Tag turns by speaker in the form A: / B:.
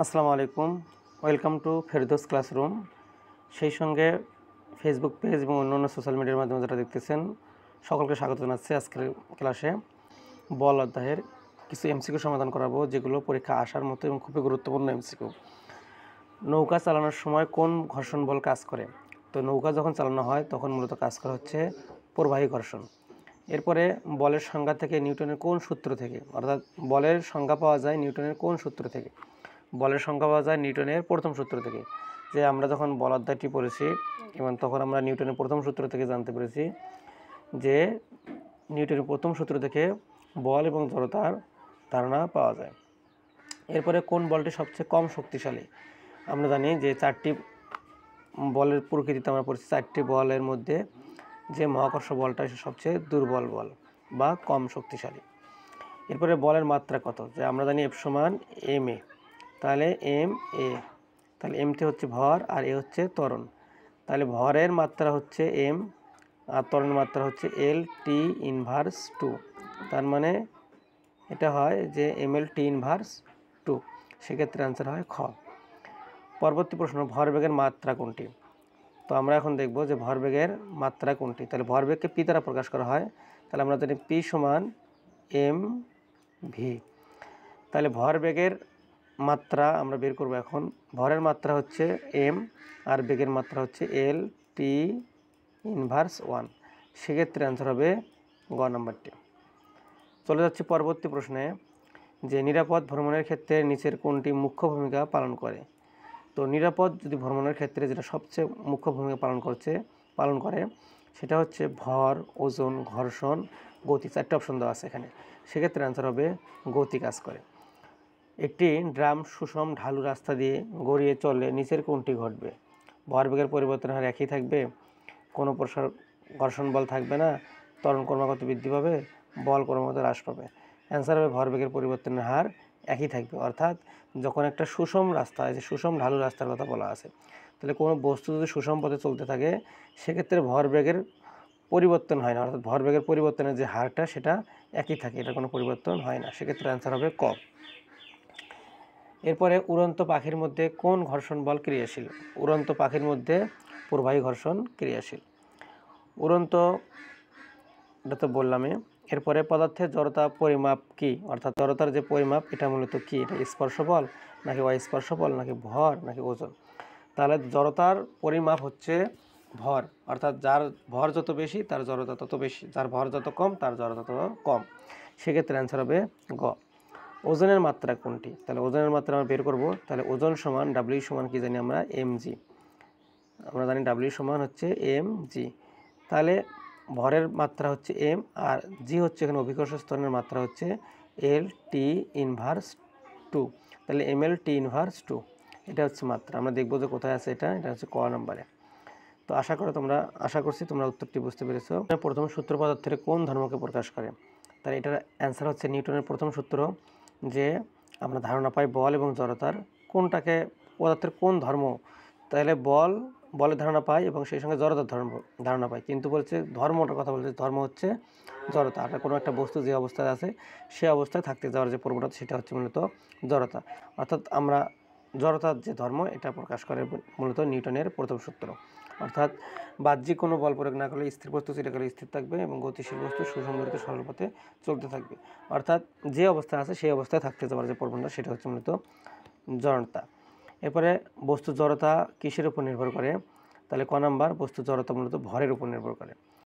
A: আসসালামু আলাইকুম, welcome to Ferdous classroom. সেই সঙ্গে ফেসবুক পেজ এবং অন্যান্য সোশ্যাল মিডিয়ার মাধ্যমে যারা দেখতেছেন সকলকে স্বাগত জানাচ্ছি। আজকের ক্লাসে বল অধ্যায়ের কিছু এমসিকিউ সমাধান করাবো, যেগুলো পরীক্ষা আসার মতো এবং খুবই গুরুত্বপূর্ণ এমসিকিউ। নৌকা চালানোর সময় কোন ঘর্ষণ বল কাজ করে? তো নৌকা যখন চালানো হয় তখন মূলত কাজ করা হচ্ছে প্রবাহী ঘর্ষণ। এরপরে বলের সংজ্ঞা থেকে নিউটনের কোন সূত্র থেকে, অর্থাৎ বলের সংজ্ঞা পাওয়া যায় নিউটনের কোন সূত্র থেকে? বলের সংজ্ঞা পাওয়া যায় নিউটনের প্রথম সূত্র থেকে। যে আমরা যখন বল অধ্যায়টি পড়েছি এবং তখন আমরা নিউটনের প্রথম সূত্র থেকে জানতে পেরেছি যে নিউটনের প্রথম সূত্র থেকে বল এবং জড়তার ধারণা পাওয়া যায়। এরপরে কোন বলটি সবচেয়ে কম শক্তিশালী? আমরা জানি যে চারটি বলের প্রকৃতিতে আমরা পড়েছি, চারটি বলের মধ্যে যে মহাকর্ষ বলটা সবচেয়ে দুর্বল বল বা কম শক্তিশালী। এরপরে বলের মাত্রা কত? যে আমরা জানি এফ সমান এম এ, তাহলে এম এ, তাহলে এমটি হচ্ছে ভর আর এ হচ্ছে ত্বরণ। তাহলে ভরের মাত্রা হচ্ছে এম আর ত্বরণের মাত্রা হচ্ছে এল টি ইনভার্স 2। তার মানে এটা হয় যে এম এল টি ইনভার্স 2। সেক্ষেত্রে অ্যান্সার হয় খ। পরবর্তী প্রশ্ন, ভরবেগের মাত্রা কোনটি? তো আমরা এখন দেখব যে ভরবেগের মাত্রা কোনটি। তাহলে ভরবেগকে পি দ্বারা প্রকাশ করা হয়, তাহলে আমরা জানি পি সমান এম ভি। তাহলে ভরবেগের মাত্রা আমরা বের করব এখন। ভরের মাত্রা হচ্ছে এম আর বেগের মাত্রা হচ্ছে এল টি ইনভার্স 1। সেক্ষেত্রে অ্যান্সার হবে গ নম্বরটি। চলে যাচ্ছে পরবর্তী প্রশ্নে, যে নিরাপদ ভ্রমণের ক্ষেত্রে নিচের কোনটি মুখ্য ভূমিকা পালন করে? তো নিরাপদ যদি ভ্রমণের ক্ষেত্রে যেটা সবচেয়ে মুখ্য ভূমিকা পালন করে সেটা হচ্ছে ভর, ওজন, ঘর্ষণ, গতি। চারটে অপশন দেওয়া আছে এখানে। সেক্ষেত্রে অ্যান্সার হবে গতি কাজ করে। একটি ড্রাম সুষম ঢালু রাস্তা দিয়ে গড়িয়ে চললে নিচের কোনটি ঘটবে? ভরবেগের পরিবর্তন হার একই থাকবে, কোনো প্রসার ঘর্ষণ বল থাকবে না, ত্বরণ ক্রমাগত বৃদ্ধি পাবে, বল ক্রমাগত হ্রাস পাবে। অ্যান্সার হবে ভরবেগের পরিবর্তনের হার একই থাকবে। অর্থাৎ যখন একটা সুষম রাস্তা, যে সুষম ঢালু রাস্তার কথা বলা আছে, তাহলে কোনো বস্তু যদি সুষম পথে চলতে থাকে সেক্ষেত্রে ভরবেগের পরিবর্তন হয় না, অর্থাৎ ভরবেগের পরিবর্তনের যে হারটা সেটা একই থাকে, এটা কোনো পরিবর্তন হয় না। সেক্ষেত্রে অ্যান্সার হবে ক। এরপরে উড়ন্ত পাখির মধ্যে কোন ঘর্ষণ বল ক্রিয়াশীল? উড়ন্ত পাখির মধ্যে প্রবাহী ঘর্ষণ ক্রিয়াশীল। উড়ন্ত, এটা তো বললামই। এরপরে পদার্থের জড়তা পরিমাপ কি? অর্থাৎ জড়তার যে পরিমাপ এটা মূলত কি? এটা স্পর্শ বল নাকি অস্পর্শ বল নাকি ভর নাকি ওজন? তাহলে জড়তার পরিমাপ হচ্ছে ভর, অর্থাৎ যার ভর যত বেশি তার জড়তা তত বেশি, যার ভর যত কম তার জড়তা তত কম। সেক্ষেত্রে অ্যান্সার হবে গ। ওজনের মাত্রা কোনটি? তাহলে ওজনের মাত্রা আমরা বের করব। তাহলে ওজন সমান ডাব্লিউ সমান কি জানি আমরা? M G. আমরা জানি ডাব্লিউ সমান হচ্ছে এম জি। তাহলে ভরের মাত্রা হচ্ছে এম আর জি হচ্ছে এখানে অভিকর্ষ ত্বরণের মাত্রা হচ্ছে এল টি ইনভার্স 2। তাহলে এম এল টি ইনভার্স 2 এটা হচ্ছে মাত্রা। আমরা দেখব যে কোথায় আছে এটা হচ্ছে ক নম্বরে। তো আশা করছি তোমরা উত্তরটি বুঝতে পেরেছো। প্রথম সূত্র পদার্থের কোন ধর্মকে প্রকাশ করে? তাহলে এটার অ্যান্সার হচ্ছে নিউটনের প্রথম সূত্র, যে আমরা ধারণা পাই বল এবং জড়তার কোনটাকে, পদার্থের কোন ধর্ম। তাহলে বলের ধারণা পাই এবং সেই সঙ্গে জড়তার ধারণা পাই, কিন্তু বলছে ধর্মটার কথা বলছে, ধর্ম হচ্ছে জড়তা। আর কোনো একটা বস্তু যে অবস্থায় আছে সে অবস্থায় থাকতে যাওয়ার যে প্রবণতা সেটা হচ্ছে মূলত জড়তা। অর্থাৎ আমরা জড়তার যে ধর্ম এটা প্রকাশ করে মূলত নিউটনের প্রথম সূত্র। অর্থাৎ বাহ্যিক কোনো বল প্রয়োগ না করলে স্থির বস্তু চিরকাল স্থির থাকবে এবং গতিশীল বস্তু সুসংগঠিত সরল পথে চলতে থাকবে। অর্থাৎ যে অবস্থায় আছে সেই অবস্থায় থাকতে যাওয়ার যে প্রবণতা সেটা হচ্ছে মূলত জড়তা। এরপরে বস্তু জড়তা কিসের উপর নির্ভর করে? তাহলে ক নাম্বার, বস্তু জড়তা মূলত ভরের উপর নির্ভর করে।